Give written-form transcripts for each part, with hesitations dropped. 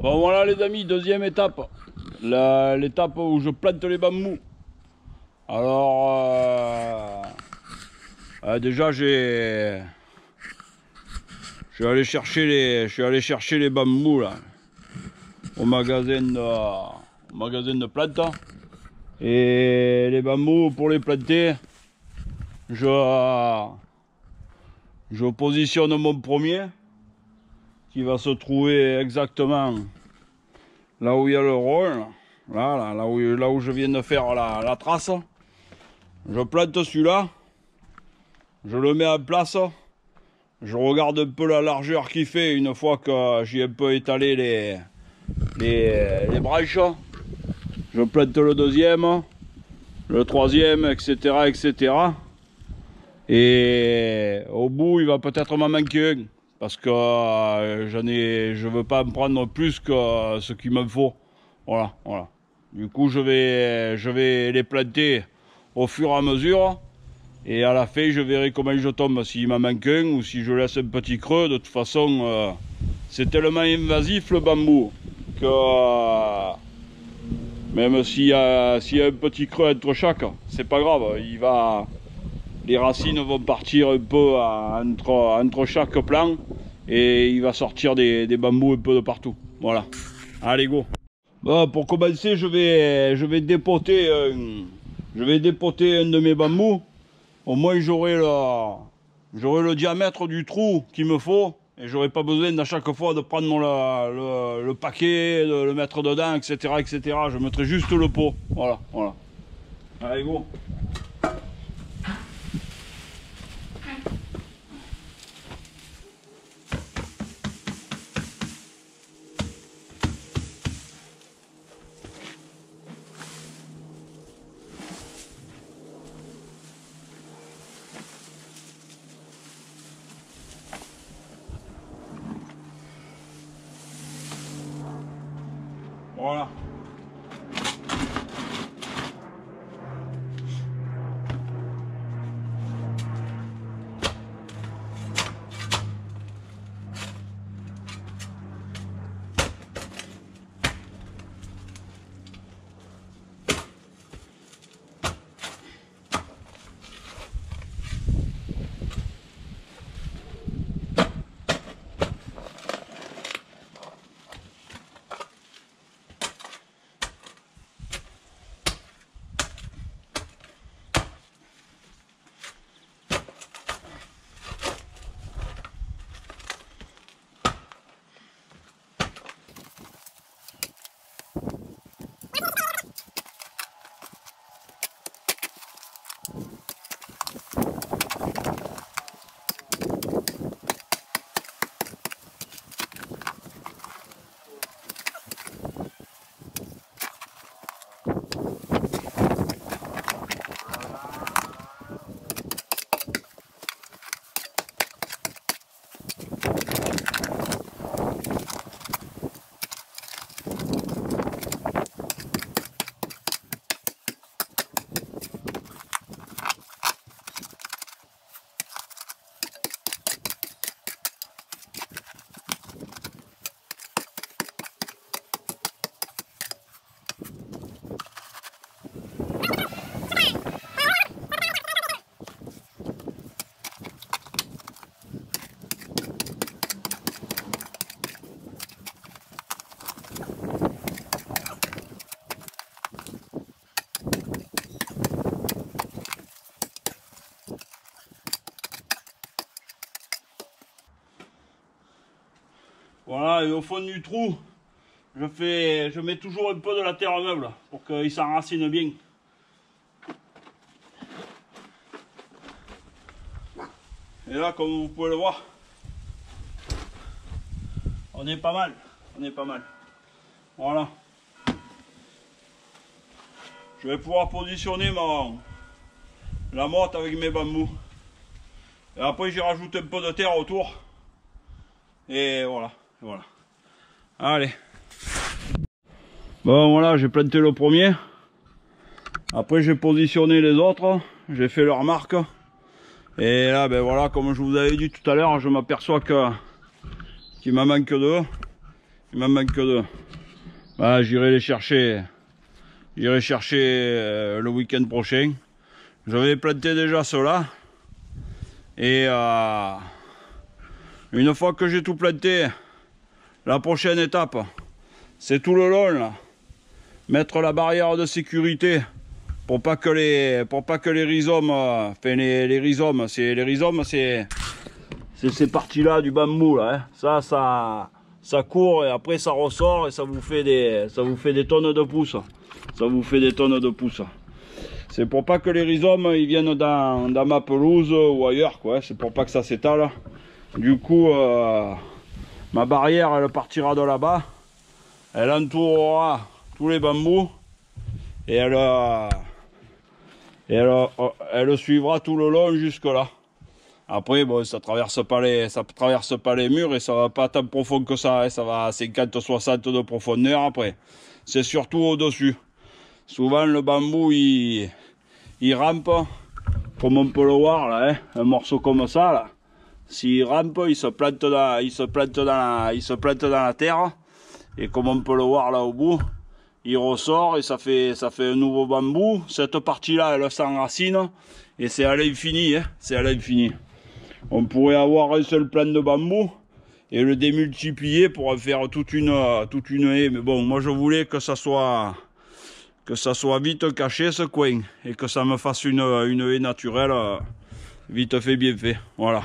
Bon voilà les amis, deuxième étape. L'étape où je plante les bambous. Alors déjà je suis allé chercher les bambous là au magasin de plantes. Et les bambous, pour les planter, je positionne mon premier qui va se trouver exactement là où il y a le rôle, là où je viens de faire la trace. Je plante celui-là, je le mets en place, je regarde un peu la largeur qu'il fait une fois que j'ai un peu étalé les branches. Je plante le deuxième, le troisième, etc., etc. Et au bout, il va peut-être m'en manquer un, parce que je veux pas en prendre plus que ce qu'il me faut. Voilà. Du coup, je vais les planter au fur et à mesure. Et à la fin, je verrai comment je tombe, s'il m'en manque un ou si je laisse un petit creux. De toute façon, c'est tellement invasif le bambou que même s'il y a un petit creux entre chaque, c'est pas grave. Les racines vont partir un peu entre chaque plan et il va sortir des bambous un peu de partout. Voilà. Allez, go. Bon, pour commencer, je vais dépoter un de mes bambous. Au moins j'aurai le diamètre du trou qu'il me faut et j'aurai pas besoin à chaque fois de prendre le paquet, de le mettre dedans, etc., etc. Je mettrai juste le pot. Voilà. Allez, go. Voilà. Voilà, et au fond du trou, je mets toujours un peu de la terre meuble pour qu'il s'enracine bien. Et là, comme vous pouvez le voir, on est pas mal. Voilà. Je vais pouvoir positionner la motte avec mes bambous. Et après, j'y rajoute un peu de terre autour. Et voilà. Allez. Bon, voilà, j'ai planté le premier. Après, j'ai positionné les autres. J'ai fait leur marque. Et là, ben voilà, comme je vous avais dit tout à l'heure, je m'aperçois qu'il m'en manque deux. Il m'en manque 2. Bah, j'irai les chercher. J'irai chercher le week-end prochain. J'avais planté déjà ceux-là. Et une fois que j'ai tout planté, la prochaine étape, c'est tout le long là. Mettre la barrière de sécurité pour pas que les rhizomes, enfin les rhizomes, c'est ces parties-là du bambou là. Hein. Ça court et après ça ressort et ça vous fait des tonnes de pousses. Ça vous fait des tonnes de pousses. C'est pour pas que les rhizomes ils viennent dans ma pelouse ou ailleurs quoi. C'est pour pas que ça s'étale. Du coup, ma barrière elle partira de là-bas. Elle entourera tous les bambous et elle suivra tout le long jusque là. Après bon, ça traverse pas les murs et ça va pas tant profond que ça, hein. Ça va à 50-60 de profondeur après. C'est surtout au-dessus. Souvent le bambou il rampe, comme on peut le voir là, hein. Un morceau comme ça là. S'il rampe, il se plante dans la terre. Et comme on peut le voir là au bout, il ressort et ça fait un nouveau bambou. Cette partie-là, elle s'enracine et c'est à l'infini, hein. C'est à l'infini. On pourrait avoir un seul plant de bambou et le démultiplier pour en faire toute une haie. Mais bon, moi je voulais que ça soit vite caché ce coin et que ça me fasse une haie naturelle, vite fait, bien fait. Voilà.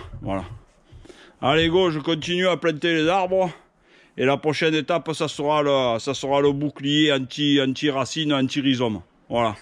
Allez go, je continue à planter les arbres. Et la prochaine étape, ça sera le bouclier anti-racine, anti-rhizome. Voilà.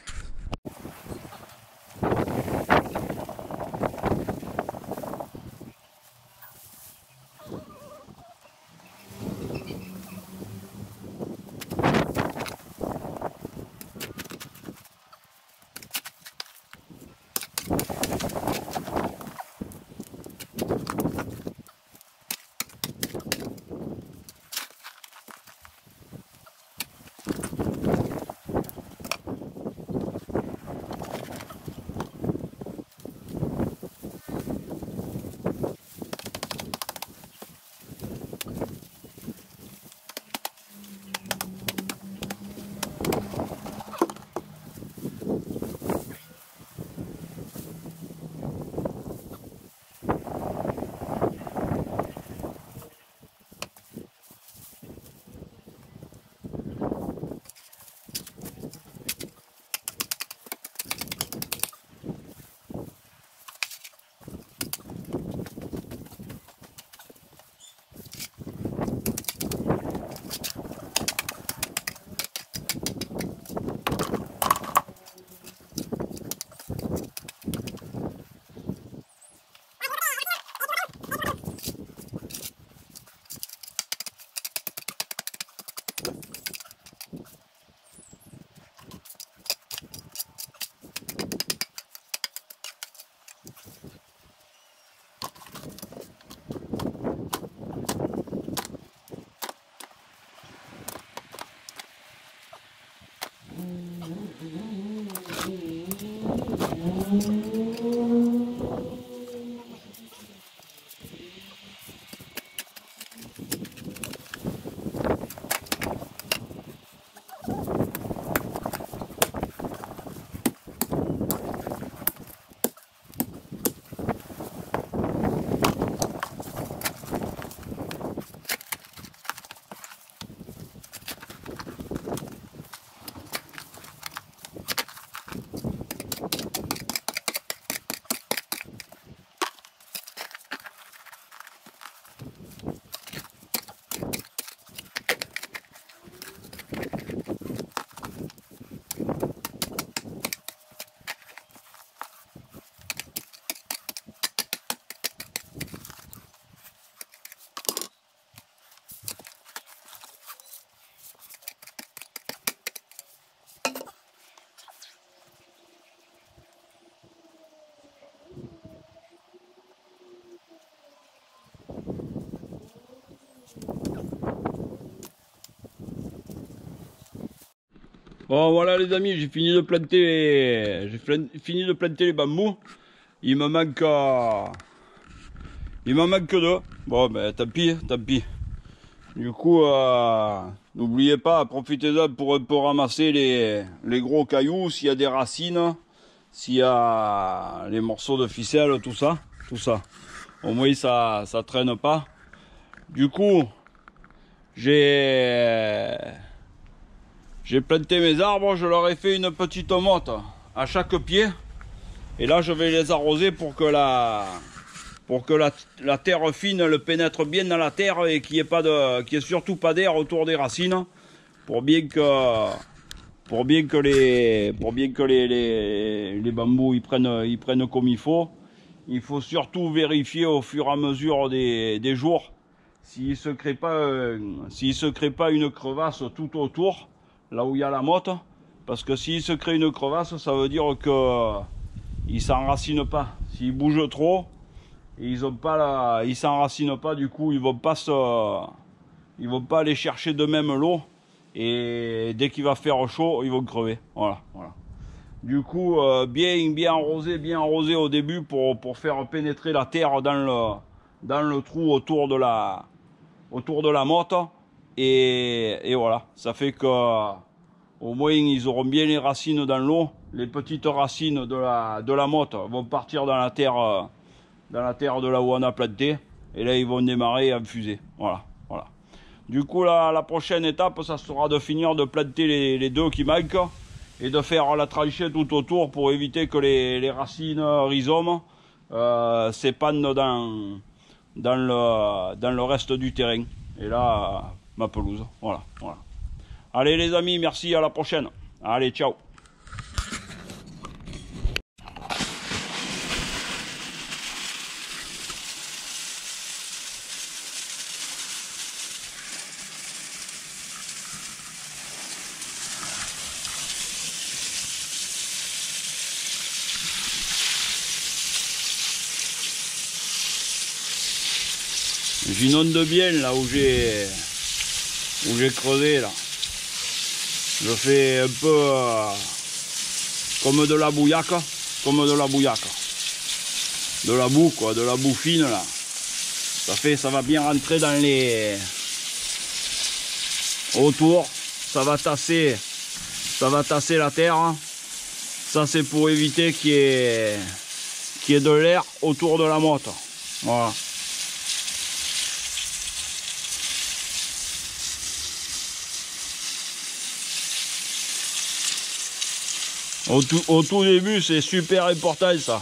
Bon voilà les amis, j'ai fini de planter les bambous. Il m'en manque 2. Bon ben tant pis. Du coup, n'oubliez pas, profitez-en pour un peu ramasser les gros cailloux, s'il y a des racines, s'il y a les morceaux de ficelle, tout ça, tout ça. Au moins ça traîne pas. Du coup, j'ai planté mes arbres, je leur ai fait une petite motte à chaque pied. Et là, je vais les arroser pour que la terre fine le pénètre bien dans la terre et qu'il n'y ait surtout pas d'air autour des racines pour bien que les bambous ils prennent comme il faut. Il faut surtout vérifier au fur et à mesure des jours s'il se crée pas une crevasse tout autour là où il y a la motte, parce que s'il se crée une crevasse, ça veut dire que il s'enracine pas. S'il bouge trop, ils s'enracinent pas, du coup ils vont pas aller chercher de même l'eau, et dès qu'il va faire chaud, ils vont crever. Voilà. Du coup, bien arrosé au début pour faire pénétrer la terre dans le trou autour de la motte, et voilà. Ça fait que au moins ils auront bien les racines dans l'eau. Les petites racines de la motte vont partir dans la terre de là où on a planté, et là ils vont démarrer à infuser. Voilà. Du coup, la prochaine étape, ça sera de finir de planter les deux qui manquent et de faire la tranchée tout autour pour éviter que les racines rhizomes s'épandent dans le reste du terrain. Et là, ma pelouse. Voilà. Allez les amis, merci, à la prochaine. Allez, ciao. J'inonde bien là où j'ai creusé là. Je fais un peu comme de la bouillaque, de la boue quoi, de la boue fine là. Ça va bien rentrer dans autour, ça va tasser la terre. Ça c'est pour éviter qu'il y ait de l'air autour de la motte. Voilà. Au tout début, c'est super important ça.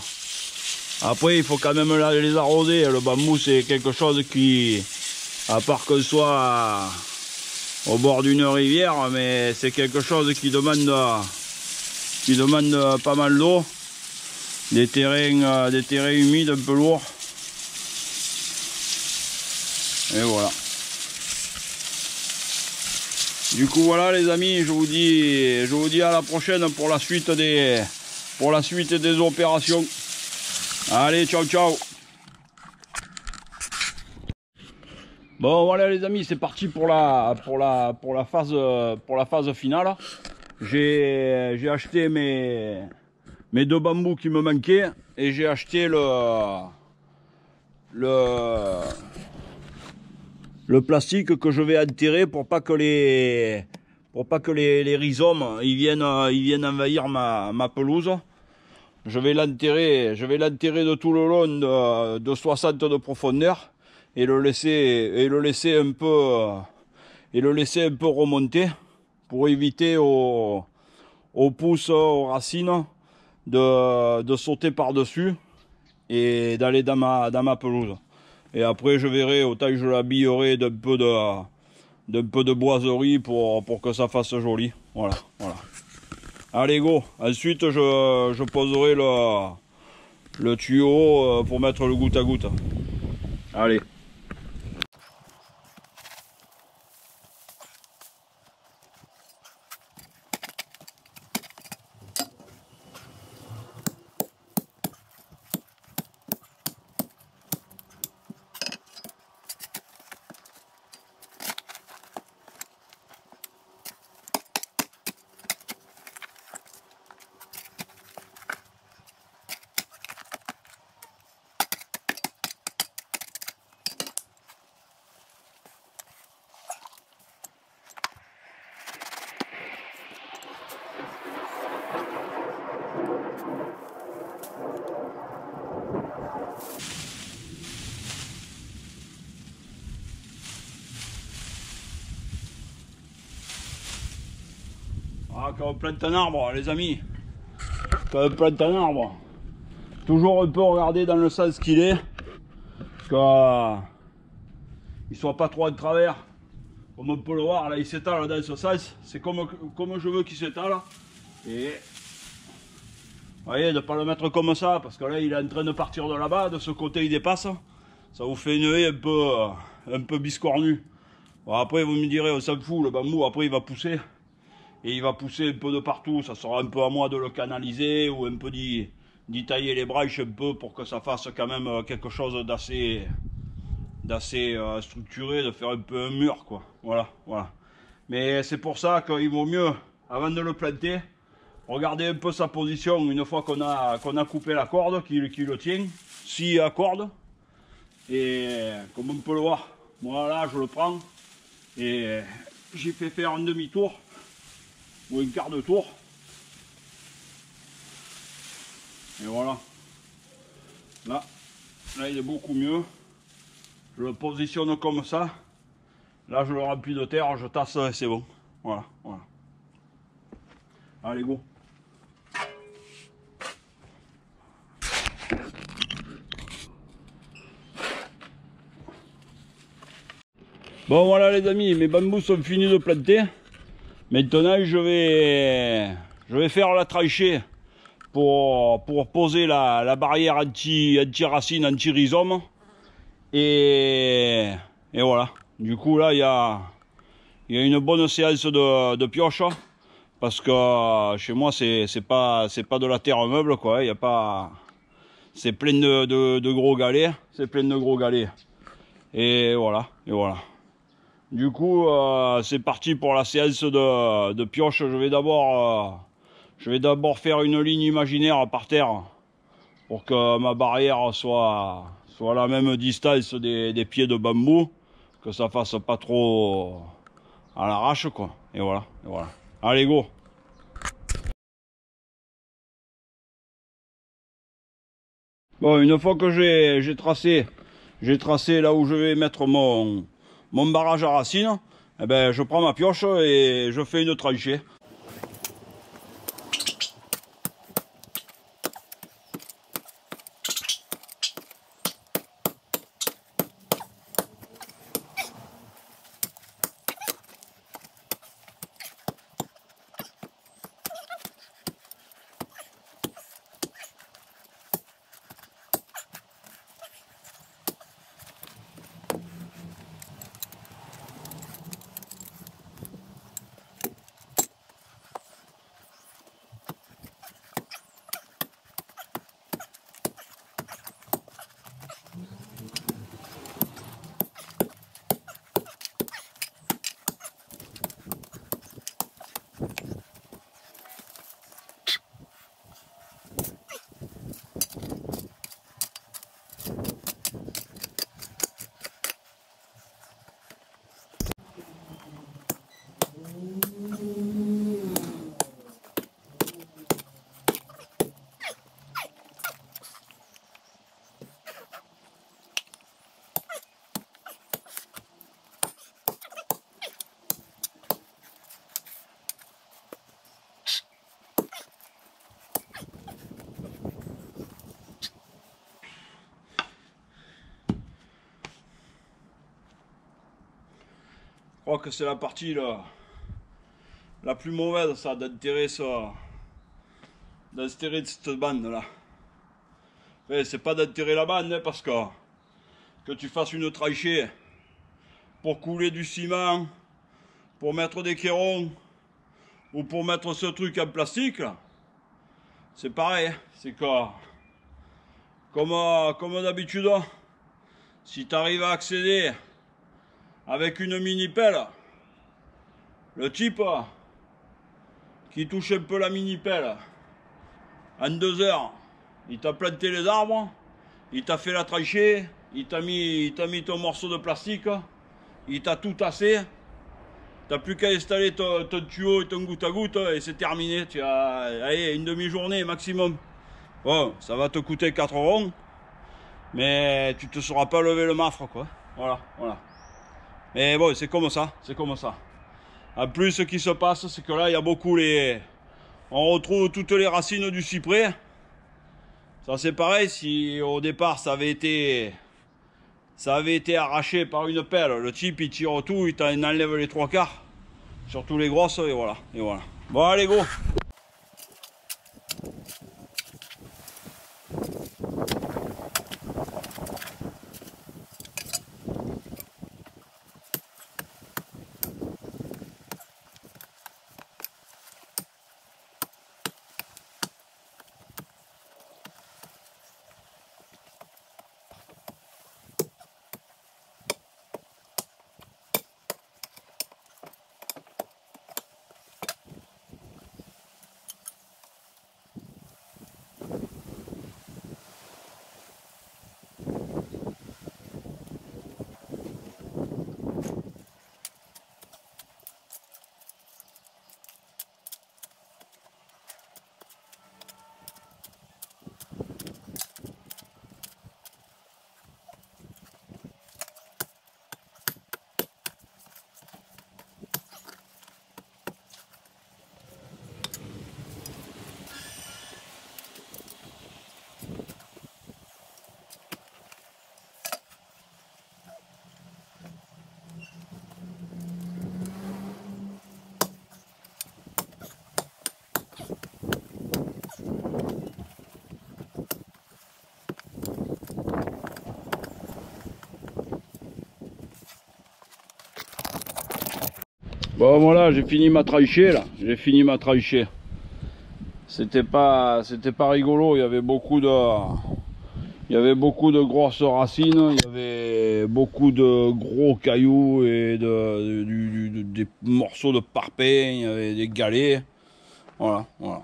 Après, il faut quand même les arroser. Le bambou, c'est quelque chose qui, à part qu'on soit au bord d'une rivière, mais c'est quelque chose qui demande pas mal d'eau. Des terrains humides, un peu lourds. Et voilà. Du coup voilà les amis, je vous dis à la prochaine pour la suite des opérations. Allez, ciao. Bon voilà les amis, c'est parti pour la phase finale. J'ai acheté mes deux bambous qui me manquaient, et j'ai acheté le plastique que je vais enterrer pour pas que les rhizomes ils viennent envahir ma pelouse. Je vais l'enterrer de tout le long de 60 de profondeur, et le laisser un peu remonter pour éviter aux pousses, aux racines de sauter par dessus et d'aller dans ma pelouse. Et après je verrai, autant que je l'habillerai d'un peu de boiserie pour que ça fasse joli. Voilà. Allez go. Ensuite je poserai le tuyau pour mettre le goutte à goutte. Allez. quand on plante un arbre, les amis, quand on plante un arbre, toujours un peu regarder dans le sens qu'il est, qu'il ne soit pas trop en travers. Comme on peut le voir, là il s'étale dans ce sens, c'est comme je veux qu'il s'étale. Et vous voyez, de ne pas le mettre comme ça, parce que là il est en train de partir de là-bas, de ce côté il dépasse. Ça vous fait une haie un peu biscornue. Bon, après vous me direz, on s'en fout, le bambou après il va pousser. Et il va pousser un peu de partout, ça sera un peu à moi de le canaliser ou un peu d'y tailler les branches un peu pour que ça fasse quand même quelque chose d'assez structuré, de faire un peu un mur quoi. Voilà, voilà. Mais c'est pour ça qu'il vaut mieux, avant de le planter, regarder un peu sa position une fois qu'on a coupé la corde qui le tient, s'il accorde. Et comme on peut le voir, moi là je le prends et j'ai fait faire un demi-tour ou un quart de tour. Et voilà. Là il est beaucoup mieux. Je le positionne comme ça. Là je le remplis de terre, je tasse et c'est bon. Voilà, voilà. Allez go. Bon voilà les amis, mes bambous sont finis de planter. Maintenant je vais faire la tranchée pour poser la barrière anti-racine, anti-rhizome. Et voilà. Du coup là il y a une bonne séance de pioche. Parce que chez moi c'est pas de la terre meuble quoi. Il y a pas. C'est plein de gros galets. C'est plein de gros galets. Et voilà. Et voilà. Du coup, c'est parti pour la séance de pioche. Je vais d'abord faire une ligne imaginaire par terre pour que ma barrière soit à la même distance des pieds de bambou, que ça fasse pas trop à l'arrache quoi. Et voilà, et voilà. Allez go. Bon, une fois que j'ai tracé là où je vais mettre mon barrage à racines, eh ben, je prends ma pioche et je fais une tranchée. Je crois que c'est la partie la plus mauvaise, ça, d'enterrer cette bande là. C'est pas d'enterrer la bande, hein, parce que tu fasses une tranchée pour couler du ciment, pour mettre des cairons ou pour mettre ce truc en plastique, c'est pareil. C'est que comme d'habitude, si tu arrives à accéder avec une mini pelle, le type qui touche un peu la mini pelle, en 2 heures, il t'a planté les arbres, il t'a fait la tranchée, il t'a mis ton morceau de plastique, il t'a tout tassé, t'as plus qu'à installer ton tuyau et ton goutte à goutte et c'est terminé. Tu as allez, une demi-journée maximum. Bon, ça va te coûter 4 €, mais tu te seras pas levé le mafre quoi. Voilà, voilà. Mais bon, c'est comme ça, c'est comme ça. En plus, ce qui se passe, c'est que là, il y a beaucoup les... On retrouve toutes les racines du cyprès. Ça, c'est pareil, si au départ, ça avait été arraché par une pelle, le type, il tire tout, il enlève les trois quarts. Surtout les grosses, et voilà. Et voilà. Bon, allez, go! Bon voilà, j'ai fini ma tranchée là, j'ai fini ma tranchée. C'était pas rigolo, il y avait beaucoup de grosses racines, il y avait beaucoup de gros cailloux et des morceaux de parpaing, il y avait des galets. Voilà, voilà.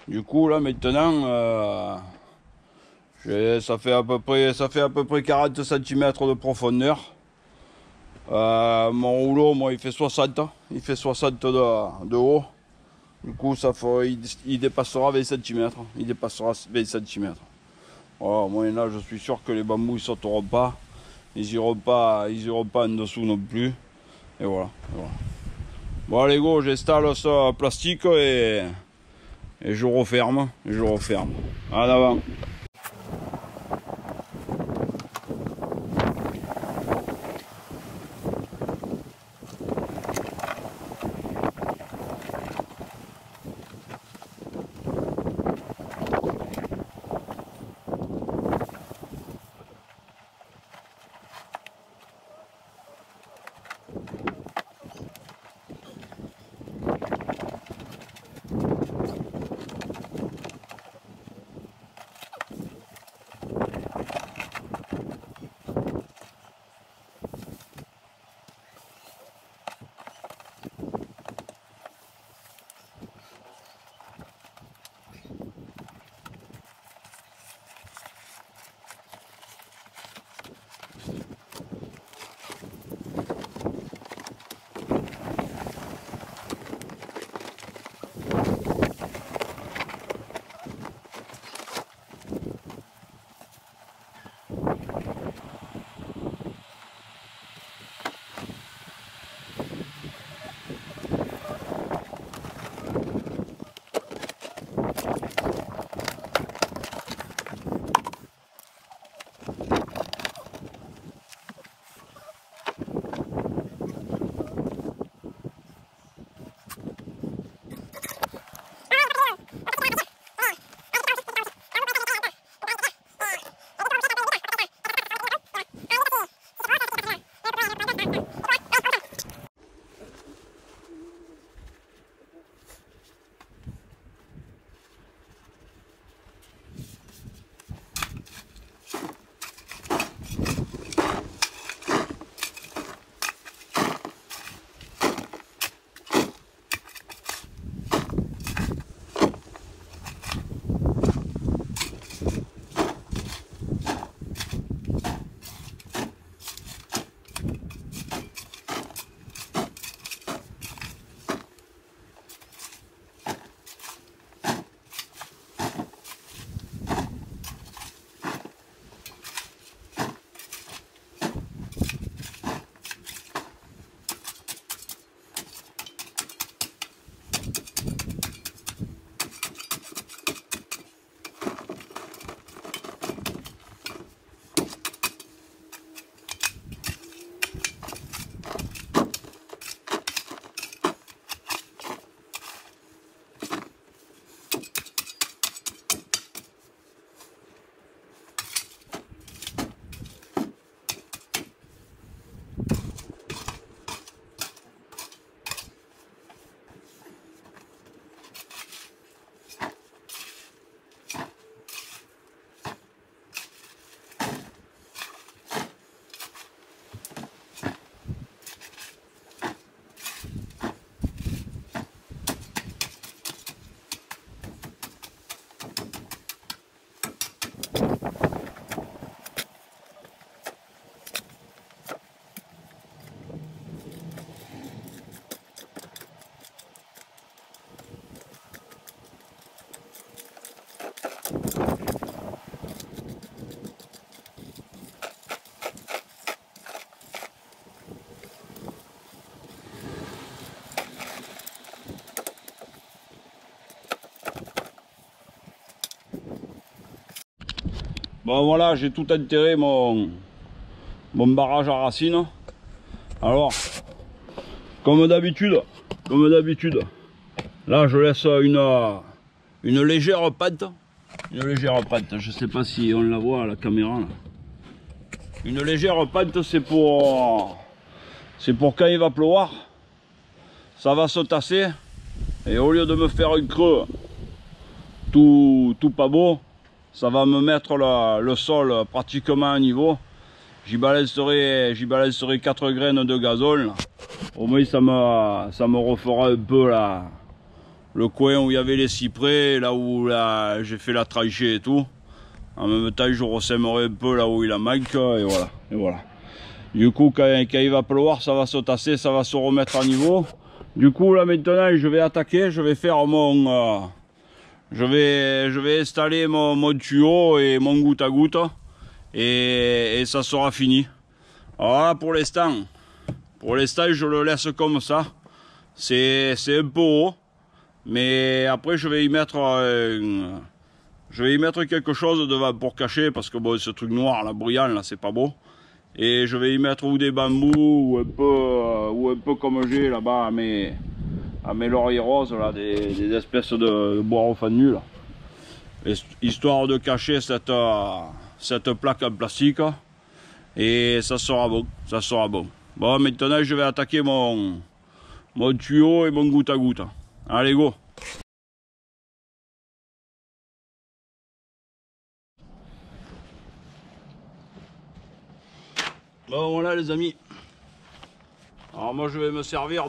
Du coup là maintenant ça fait à peu près 40 cm de profondeur. Mon rouleau, moi, il fait 60 de haut. Du coup, il dépassera 20 cm. Il dépassera 20 cm. Voilà, moyen-âge, je suis sûr que les bambous, ils sauteront pas. Ils iront pas en dessous non plus. Et voilà. Et voilà. Bon, allez, go, j'installe ce plastique et je referme. En avant. Bon voilà, j'ai tout enterré mon barrage à racines. Alors, comme d'habitude, là je laisse une légère pente. Je sais pas si on la voit à la caméra là. Une légère pente, c'est pour quand il va pleuvoir, ça va se tasser. Et au lieu de me faire un creux tout pas beau, ça va me mettre le sol pratiquement à niveau. J'y balancerai 4 graines de gazole. Au moins ça me refera un peu le coin où il y avait les cyprès, là où j'ai fait la tranchée et tout. En même temps je ressèmerai un peu là où il en manque et voilà. Du coup quand il va pleuvoir, ça va se tasser, ça va se remettre à niveau. Du coup là maintenant je vais attaquer, je vais faire je vais installer mon tuyau et mon goutte à goutte et ça sera fini. Alors là pour l'instant je le laisse comme ça. C'est un peu haut, mais après je vais y mettre quelque chose devant pour cacher, parce que bon, ce truc noir là, bruyant là, c'est pas beau. Et je vais y mettre ou des bambous ou un peu comme j'ai là-bas à mes lauriers roses là, des espèces de bois refendus là, histoire de cacher cette plaque en plastique, et ça sera bon. Bon, maintenant je vais attaquer mon tuyau et mon goutte à goutte. Allez, go. Bon voilà les amis, alors moi je vais me servir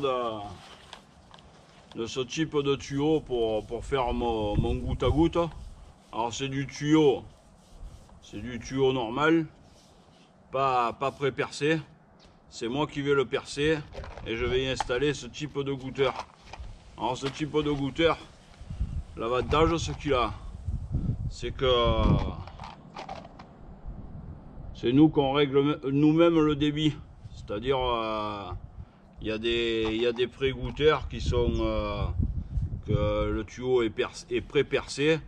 de ce type de tuyau pour faire mon goutte à goutte. Alors c'est du tuyau normal, pas pré-percé. C'est moi qui vais le percer et je vais y installer ce type de goutteur. Alors ce type de goutteur, l'avantage c'est que c'est nous qu'on règle nous-mêmes le débit. C'est-à-dire il y a des pré-goutteurs qui sont que le tuyau est pré-percé.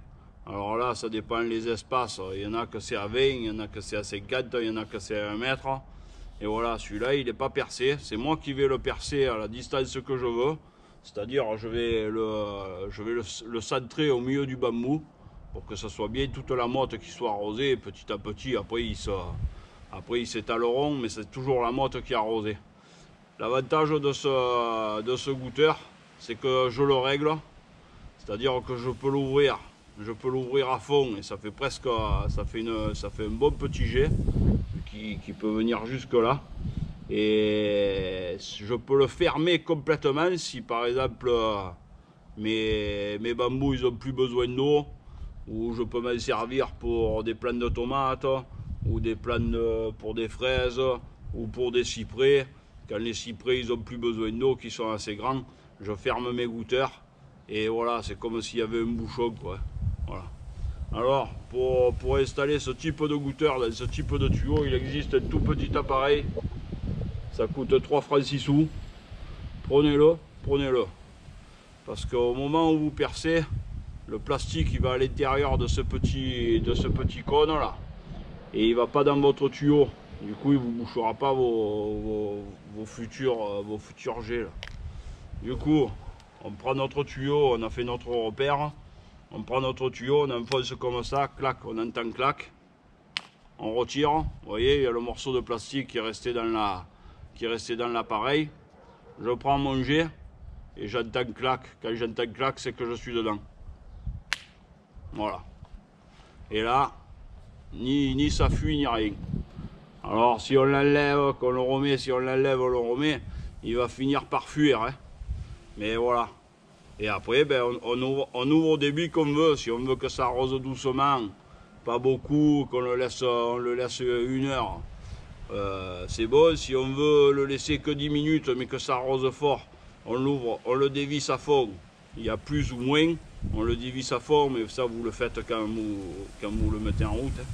Alors là ça dépend les espaces, il y en a que c'est à 20, il y en a que c'est à 50, il y en a que c'est à 1 mètre. Et voilà, celui-là il n'est pas percé, c'est moi qui vais le percer à la distance que je veux. C'est-à-dire je vais le centrer au milieu du bambou pour que ce soit bien toute la motte qui soit arrosée. Petit à petit, après ils s'étaleront, mais c'est toujours la motte qui est arrosée. L'avantage de ce goutteur, c'est que je le règle, c'est-à-dire que je peux l'ouvrir à fond et ça fait un bon petit jet qui peut venir jusque là. Et je peux le fermer complètement si par exemple mes bambous ils ont plus besoin d'eau, ou je peux m'en servir pour des plants de tomates ou des plants pour des fraises ou pour des cyprès. Quand les cyprès ils ont plus besoin d'eau, qui sont assez grands, je ferme mes goutteurs et voilà, c'est comme s'il y avait un bouchon quoi. Voilà. Alors pour installer ce type de goutteur dans ce type de tuyau, il existe un tout petit appareil. Ça coûte 3 francs 6 sous. Prenez-le. Parce qu'au moment où vous percez, le plastique il va à l'intérieur de ce petit cône là. Et il ne va pas dans votre tuyau. Du coup il ne vous bouchera pas vos futurs jets là. Du coup, on prend notre tuyau, on a fait notre repère. On prend notre tuyau, on enfonce comme ça, clac, on entend clac. On retire, vous voyez, il y a le morceau de plastique qui est resté dans l'appareil. Je prends mon jet et j'entends clac. Quand j'entends clac, c'est que je suis dedans. Voilà. Et là, ni ça fuit ni rien. Alors si on l'enlève, qu'on le remet, si on l'enlève, on le remet, il va finir par fuir. Hein. Mais voilà. Et après, ben, on ouvre au débit comme on veut. Si on veut que ça arrose doucement, pas beaucoup, on le laisse 1 heure, c'est bon. Si on veut le laisser que 10 minutes, mais que ça arrose fort, on l'ouvre, on le dévisse à fond. Il y a plus ou moins, on le dévisse à fond, mais ça vous le faites quand vous le mettez en route. Hein.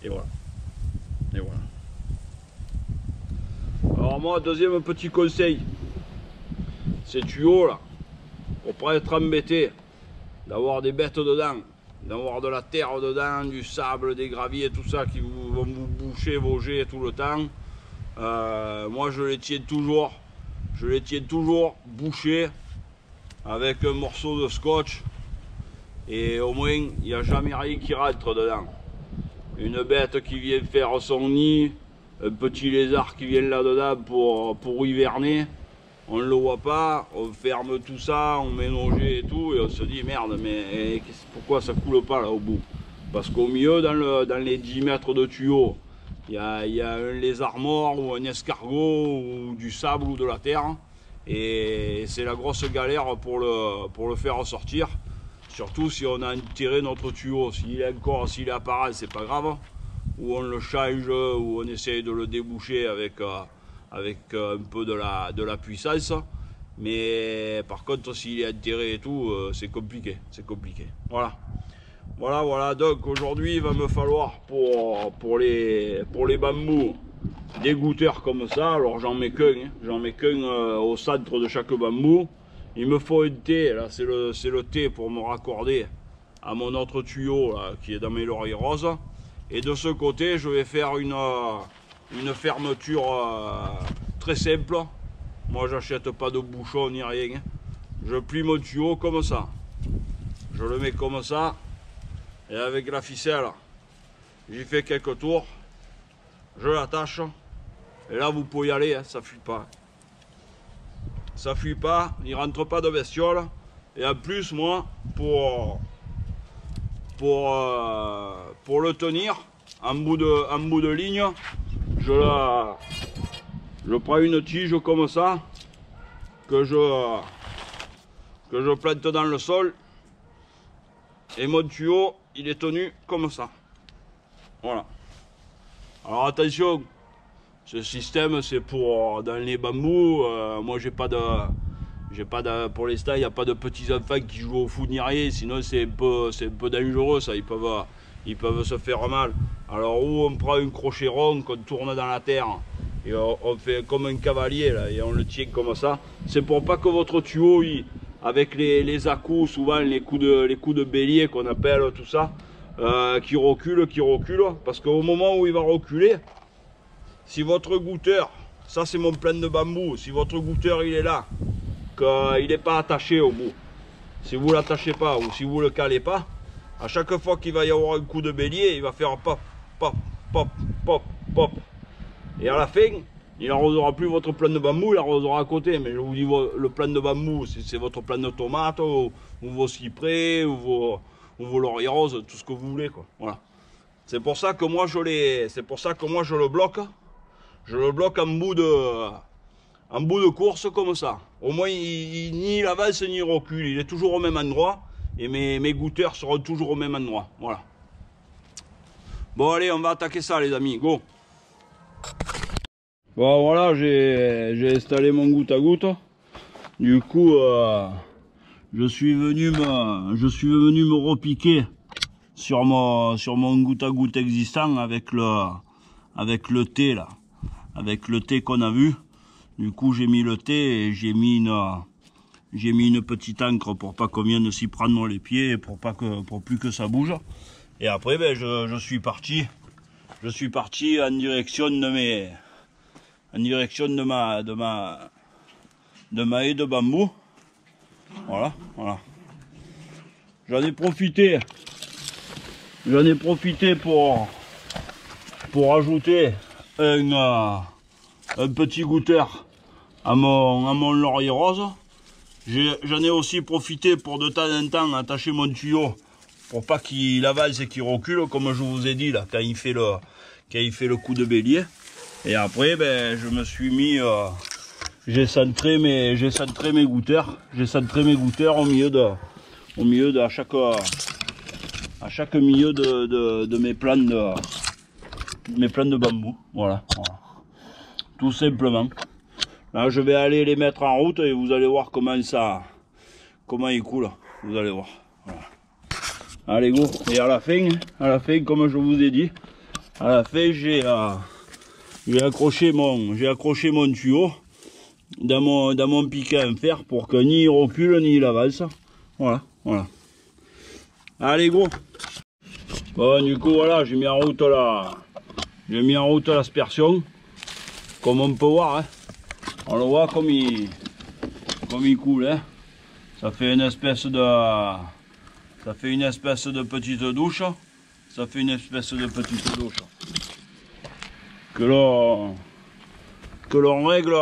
Et voilà. Alors moi, deuxième petit conseil, ces tuyaux là, pour pas être embêté d'avoir des bêtes dedans, d'avoir de la terre dedans, du sable, des graviers, tout ça qui vont vous boucher vos jets tout le temps. Moi je les tiens toujours bouchés avec un morceau de scotch, et au moins il n'y a jamais rien qui rentre dedans. Une bête qui vient faire son nid, un petit lézard qui vient là-dedans pour hiverner, on ne le voit pas, on ferme tout ça, on met nos jets et tout, et on se dit merde, mais pourquoi ça coule pas là au bout? Parce qu'au milieu, dans les 10 mètres de tuyau, il y a un lézard mort ou un escargot ou du sable ou de la terre, et c'est la grosse galère pour le faire sortir. Surtout si on a enterré notre tuyau. S'il est apparent, c'est pas grave, ou on le change, ou on essaye de le déboucher avec un peu de la puissance. Mais par contre, s'il est enterré et tout, c'est compliqué, voilà. Donc aujourd'hui il va me falloir pour les bambous des goutteurs comme ça. Alors j'en mets qu'un au centre de chaque bambou. Il me faut un thé, là c'est le thé pour me raccorder à mon autre tuyau là, qui est dans mes lauriers roses. Et de ce côté je vais faire une fermeture très simple. Moi j'achète pas de bouchon ni rien. Je plie mon tuyau comme ça. Je le mets comme ça. Et avec la ficelle, j'y fais quelques tours. Je l'attache. Et là vous pouvez y aller, hein, ça fuit pas. Ça fuit pas, il rentre pas de bestiole. Et en plus moi, pour le tenir en bout de ligne, je prends une tige comme ça que je plante dans le sol, et mon tuyau il est tenu comme ça. Voilà. Alors attention, ce système c'est pour dans les bambous. Moi pour l'instant il n'y a pas de petits enfants qui jouent au foot ni rien, sinon c'est un peu dangereux ça, ils peuvent se faire mal. Alors où on prend un crochet rond qu'on tourne dans la terre et on fait comme un cavalier là, et on le tient comme ça. C'est pour pas que votre tuyau avec les à-coups, souvent les coups de bélier qu'on appelle tout ça, qui recule, parce qu'au moment où il va reculer, si votre goutteur, ça c'est mon plan de bambou, si votre goutteur il est là, qu'il n'est pas attaché au bout, si vous ne l'attachez pas ou si vous ne le calez pas, à chaque fois qu'il va y avoir un coup de bélier, il va faire pop, pop, pop, pop, pop. Et à la fin, il n'arrosera plus votre plan de bambou, il arrosera à côté. Mais je vous dis, le plan de bambou, c'est votre plan de tomates, ou vos cyprès, ou vos lauriers roses, tout ce que vous voulez, quoi. Voilà. C'est pour ça que moi je le bloque. Je le bloque en bout de course comme ça. Au moins ni il avance ni il recule. Il est toujours au même endroit. Et mes goutteurs seront toujours au même endroit. Voilà. Bon allez, on va attaquer ça les amis. Go. Bon voilà, j'ai installé mon goutte à goutte. Du coup je suis venu me repiquer sur mon goutte à goutte existant avec le thé là. Avec le thé qu'on a vu. Du coup j'ai mis le thé et j'ai mis une petite encre pour pas qu'on vienne s'y prendre les pieds et pour plus que ça bouge. Et après ben, je suis parti en direction de ma haie de bambou. Voilà. J'en ai profité pour ajouter un petit goutteur à mon laurier rose. J'en ai aussi profité pour de temps en temps attacher mon tuyau pour pas qu'il avance et qu'il recule, comme je vous ai dit là, quand il fait le coup de bélier. Et après ben je me suis mis j'ai centré mes gouteurs au milieu de à chaque milieu de mes plants de bambou. Voilà. Tout simplement. Là je vais aller les mettre en route et vous allez voir comment ils coulent. Vous allez voir. Voilà. Allez go. Et à la fin comme je vous ai dit, à la fin j'ai accroché mon tuyau dans mon piquet en fer pour que ni il recule ni il avance. Voilà. Allez go. Bon, du coup, voilà, j'ai mis en route l'aspersion. Comme on peut voir, hein. On le voit comme il coule, hein. Ça fait une espèce de petite douche. Ça fait une espèce de petite douche. Que l'on règle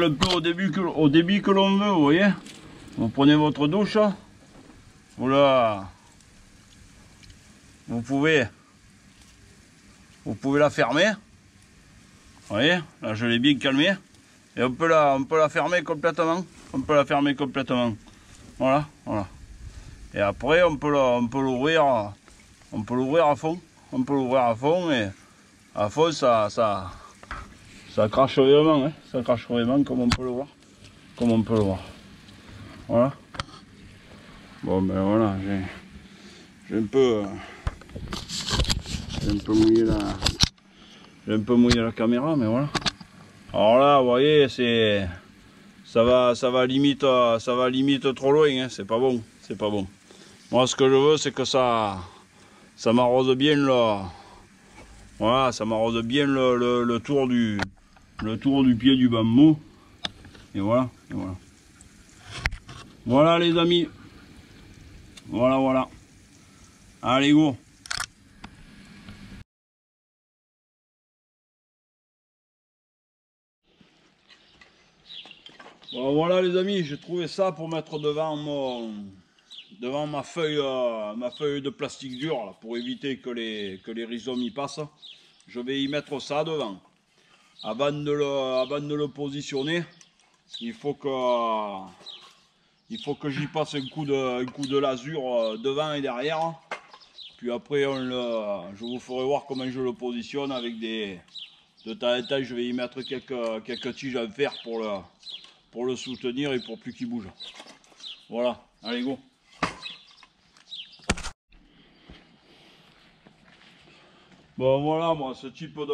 un peu au débit que l'on veut, vous voyez. Vous prenez votre douche, vous pouvez la fermer. Vous voyez, là je l'ai bien calmé. Et on peut la fermer complètement. On peut la fermer complètement. Voilà, voilà. Et après on peut l'ouvrir à fond. On peut l'ouvrir à fond et à fond ça crache vraiment, hein. Ça crache vraiment comme on peut le voir. Comme on peut le voir. Voilà. Bon ben voilà, j'ai un peu mouillé la caméra, mais voilà. Alors là, vous voyez, ça va limite trop loin, hein. C'est pas bon, c'est pas bon. Moi, ce que je veux, c'est que ça m'arrose bien voilà, ça m'arrose bien le tour du pied du bambou. Et voilà, et voilà. Voilà les amis. Voilà, voilà. Allez, go. Bon, voilà les amis, j'ai trouvé ça pour mettre devant ma feuille de plastique dur là, pour éviter que les rhizomes y passent. Je vais y mettre ça devant. Avant de le positionner, il faut que j'y passe un coup de lasure devant et derrière. Puis après je vous ferai voir comment je le positionne avec de temps en temps je vais y mettre quelques tiges en fer pour le soutenir et pour plus qu'il bouge. Voilà, allez go. Bon voilà, moi ce type de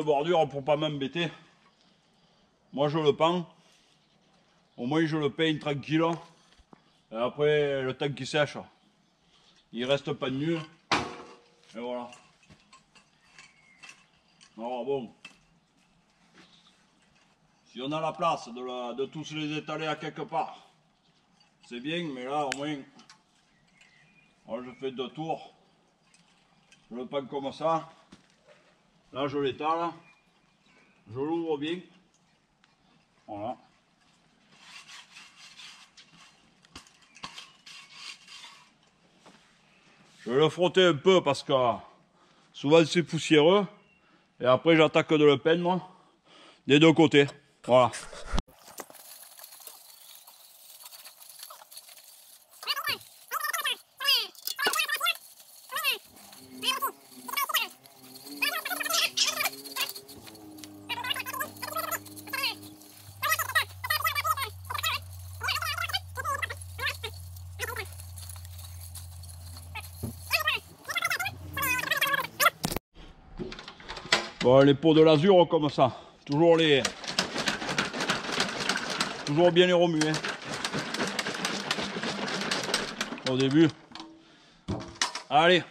bordure, pour pas m'embêter, moi je le pends. Au moins je le peigne tranquille. Et après le temps qu'il sèche, il reste pas nu. Et voilà. Alors bon, si on a la place de tous les étaler à quelque part, c'est bien, mais là au moins, moi, je fais 2 tours. Je le pends comme ça. Là je l'étale. Je l'ouvre bien. Voilà. Je vais le frotter un peu parce que souvent c'est poussiéreux. Et après j'attaque de le peindre des 2 côtés. Voilà. Bon, les pots de lasure comme ça. Toujours bien les remuer. Au début. Allez.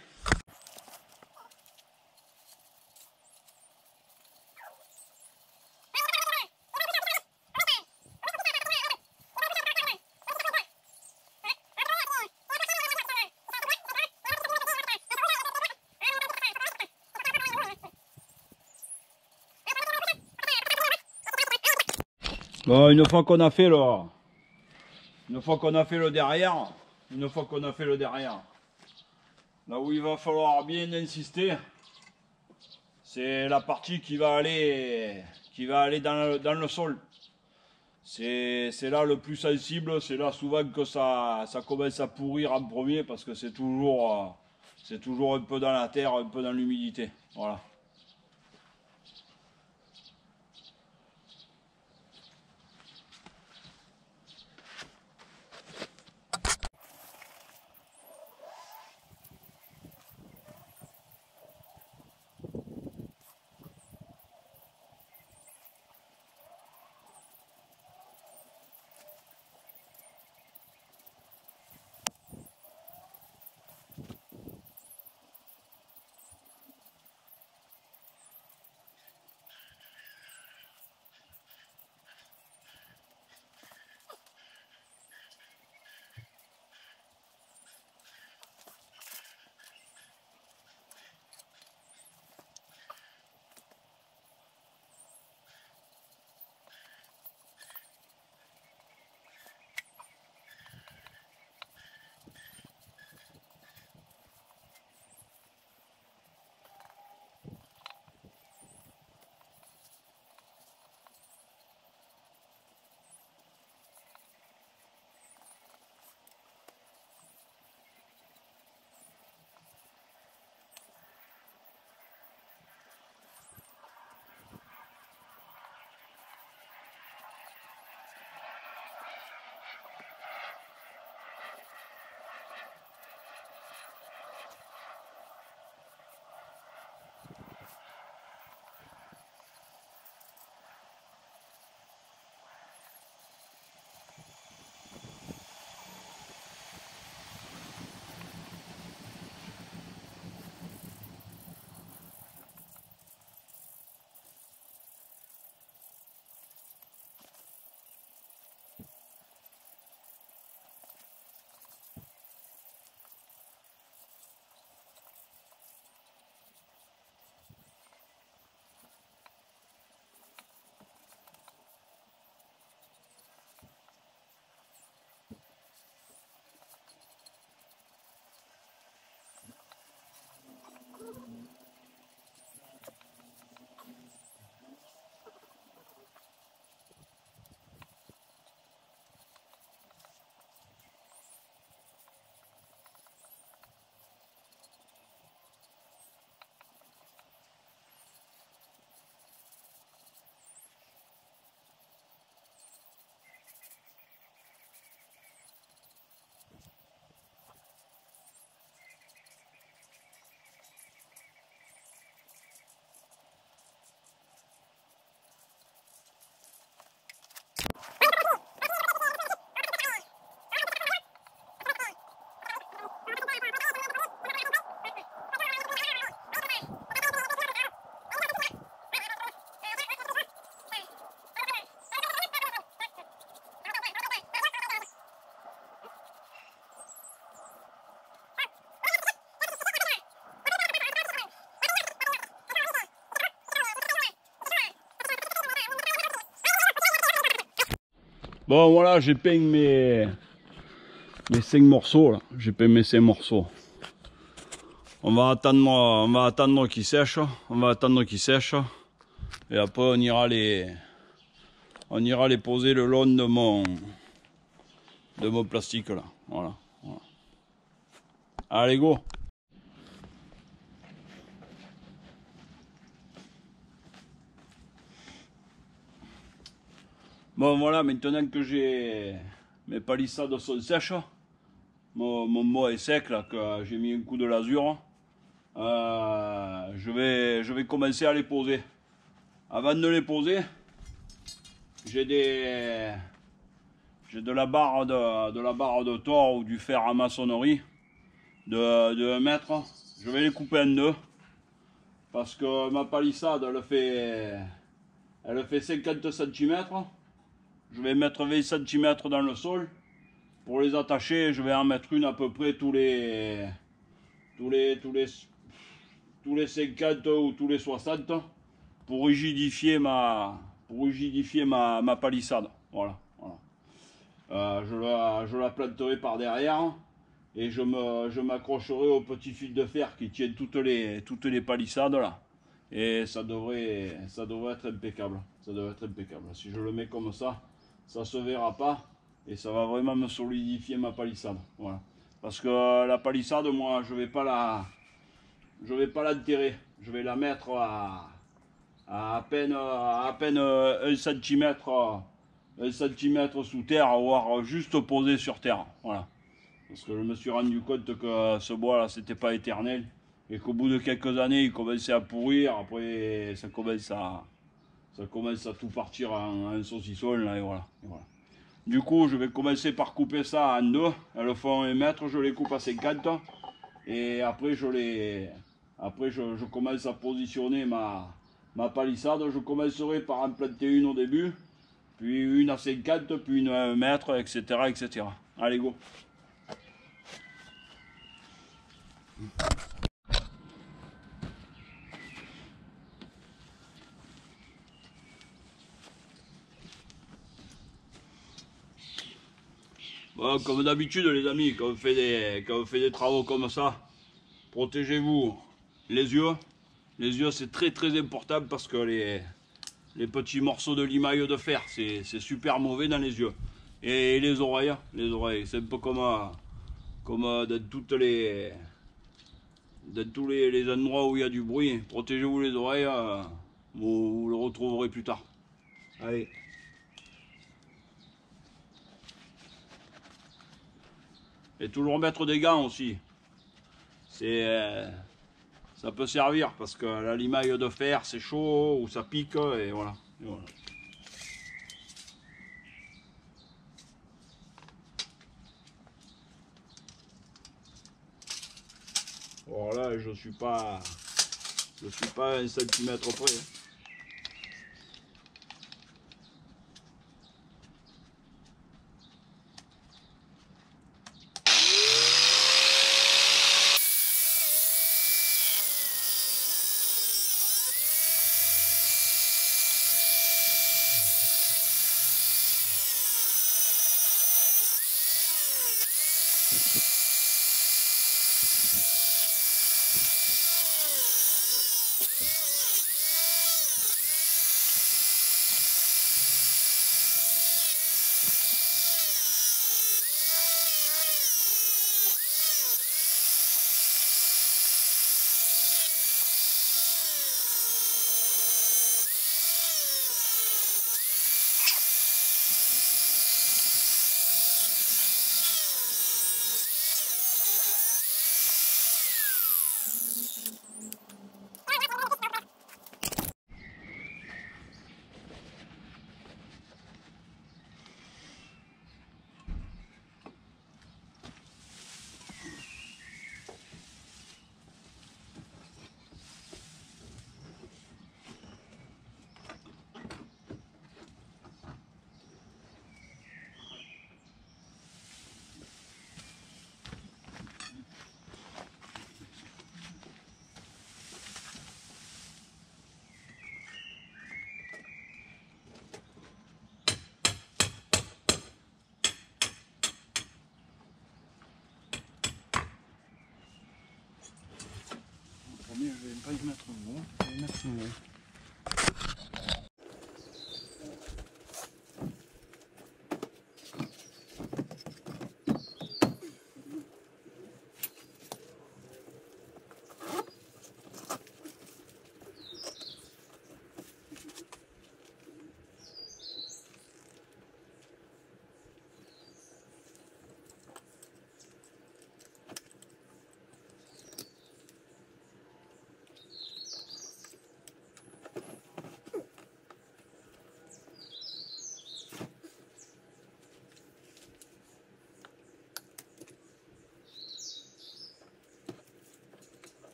Bon, une fois qu'on a fait le derrière, là où il va falloir bien insister, c'est la partie qui va aller dans le sol. C'est là le plus sensible, c'est là souvent que ça commence à pourrir en premier parce que c'est toujours un peu dans la terre, un peu dans l'humidité. Voilà. Bon voilà, j'ai peint mes 5 morceaux là. J'ai peint mes 5 morceaux. On va attendre qu'ils sèchent. On va attendre qu'ils sèchent. Et après on ira les poser le long de mon plastique là. Voilà. Voilà. Allez go. Bon voilà, maintenant que mes palissades sont sèches, mon mot est sec là, que j'ai mis un coup de lasure, je vais commencer à les poser. Avant de les poser, j'ai de la barre de tord ou du fer à maçonnerie de 1 mètre. Je vais les couper en deux parce que ma palissade elle fait 50 cm. Je vais mettre 20 cm dans le sol. Pour les attacher, je vais en mettre une à peu près tous les 50 ou tous les 60 pour rigidifier ma palissade. Voilà. Voilà. Je la planterai par derrière et je m'accrocherai au petit fil de fer qui tient toutes les palissades là. Et ça devrait être impeccable. Ça devrait être impeccable. Si je le mets comme ça se verra pas et ça va vraiment me solidifier ma palissade. Voilà. Parce que la palissade, moi, je vais pas l'enterrer. Je vais la mettre à peine 1 centimètre sous terre, voire juste posé sur terre. Voilà. Parce que je me suis rendu compte que ce bois là c'était pas éternel et qu'au bout de quelques années il commençait à pourrir. Après ça commence à tout partir en saucisson là, et voilà. Du coup je vais commencer par couper ça en deux. Elles font 1 mètre, je les coupe à 50 et après je commence à positionner ma palissade. Je commencerai par en planter une au début, puis une à 50, puis une à 1 mètre, etc. etc. Allez go. Bon, comme d'habitude les amis, quand on fait des travaux comme ça, protégez-vous les yeux. Les yeux c'est très très important parce que les petits morceaux de limaille de fer c'est super mauvais dans les yeux. Et les oreilles, c'est un peu comme dans tous les endroits où il y a du bruit. Protégez-vous les oreilles, vous le retrouverez plus tard. Allez. Et toujours mettre des gants aussi. Ça peut servir parce que la limaille de fer c'est chaud ou ça pique et voilà. Voilà, je suis pas à 1 centimètre près. pas y mettre le mot, je vais y mettre le mot.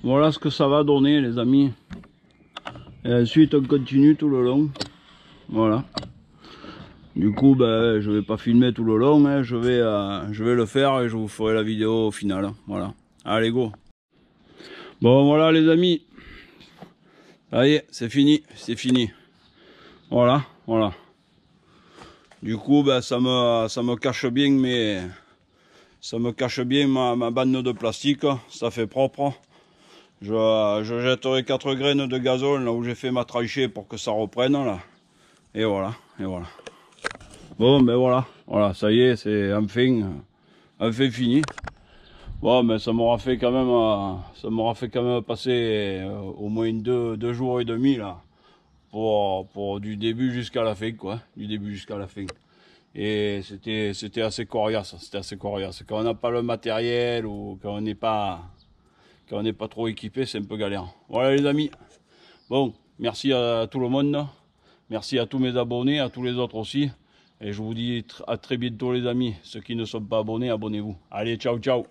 Voilà ce que ça va donner les amis. Et ensuite on continue tout le long. Voilà. Du coup ben, je vais pas filmer tout le long, hein. Je vais le faire et je vous ferai la vidéo au final. Voilà. Allez go. Bon voilà les amis. Ça y est, c'est fini, c'est fini. Voilà, voilà. Du coup ben, ça me cache bien ma bande de plastique. Ça fait propre. Je jetterai 4 graines de gazole là où j'ai fait ma tranchée pour que ça reprenne là. Et voilà, et voilà. Bon ben voilà, voilà, ça y est, c'est enfin fini. Bon mais ça m'aura fait quand même passer au moins deux jours et demi là. Pour du début jusqu'à la fin quoi. Du début jusqu'à la fin. Et c'était assez coriace, Quand on n'a pas le matériel ou quand on n'est pas trop équipé, c'est un peu galère. Voilà les amis. Bon, merci à tout le monde. Merci à tous mes abonnés, à tous les autres aussi. Et je vous dis à très bientôt les amis. Ceux qui ne sont pas abonnés, abonnez-vous. Allez, ciao, ciao.